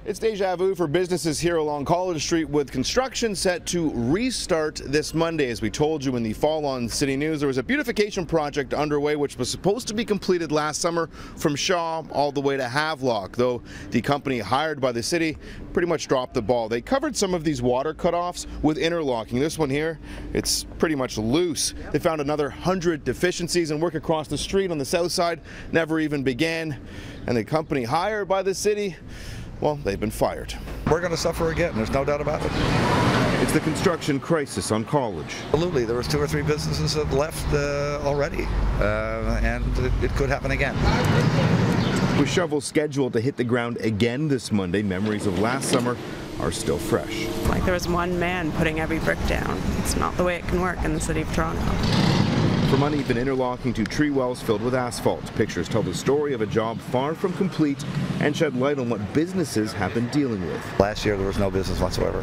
It's deja vu for businesses here along College Street, with construction set to restart this Monday. As we told you in the fall on City News, there was a beautification project underway which was supposed to be completed last summer from Shaw all the way to Havelock, though the company hired by the city pretty much dropped the ball. They covered some of these water cutoffs with interlocking. This one here, it's pretty much loose. They found another 100 deficiencies, and work across the street on the south side never even began. And the company hired by the city, well, they've been fired. We're going to suffer again, there's no doubt about it. It's the construction crisis on College. Absolutely, there was 2 or 3 businesses that left already, and it could happen again. With shovels scheduled to hit the ground again this Monday, memories of last summer are still fresh. Like there was one man putting every brick down. It's not the way it can work in the city of Toronto. From uneven interlocking to tree wells filled with asphalt, pictures tell the story of a job far from complete and shed light on what businesses have been dealing with. Last year there was no business whatsoever.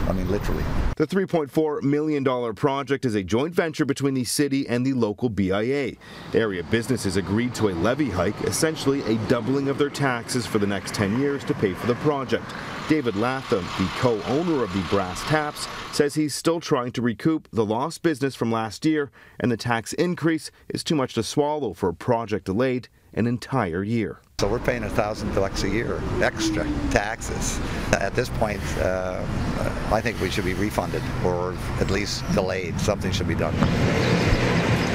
I mean, literally. The $3.4 million project is a joint venture between the city and the local BIA. Area businesses agreed to a levy hike, essentially a doubling of their taxes for the next 10 years to pay for the project. David Latham, the co-owner of the Brass Taps, says he's still trying to recoup the lost business from last year, and the tax increase is too much to swallow for a project delayed an entire year. So we're paying $1,000 a year extra taxes. At this point, I think we should be refunded or at least delayed. Something should be done.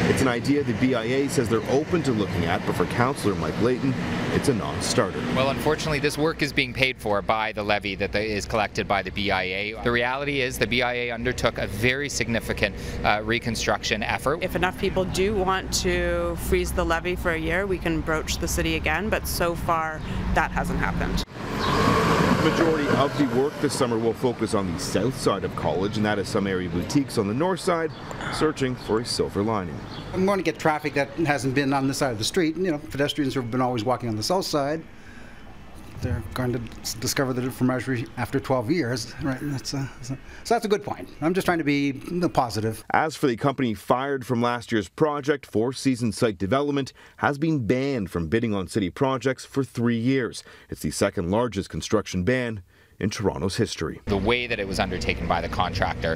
It's an idea the BIA says they're open to looking at, but for Councillor Mike Layton, it's a non-starter. Well, unfortunately, this work is being paid for by the levy that is collected by the BIA. The reality is the BIA undertook a very significant reconstruction effort. If enough people do want to freeze the levy for a year, we can broach the city again, but so far that hasn't happened. The majority of the work this summer will focus on the south side of College, and that is some area boutiques on the north side searching for a silver lining. I'm going to get traffic that hasn't been on this side of the street. You know, pedestrians have been always walking on the south side. They're going to discover the different measure after 12 years, right? So that's a good point. I'm just trying to be positive. As for the company fired from last year's project, Four Seasons Site Development has been banned from bidding on city projects for 3 years. It's the second largest construction ban in Toronto's history. The way that it was undertaken by the contractor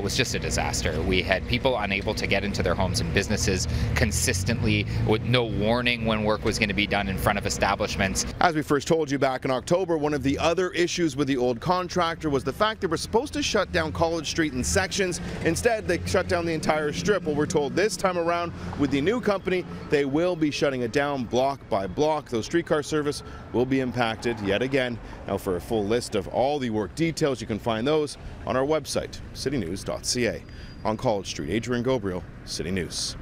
was just a disaster. We had people unable to get into their homes and businesses consistently, with no warning when work was going to be done in front of establishments. As we first told you back in October, one of the other issues with the old contractor was the fact they were supposed to shut down College Street in sections. Instead, they shut down the entire strip. Well, we're told this time around with the new company, they will be shutting it down block by block. Those streetcar service will be impacted yet again. Now, for a full list of all the work details, you can find those on our website, citynews.ca. On College Street, Adrian Gabriel, City News.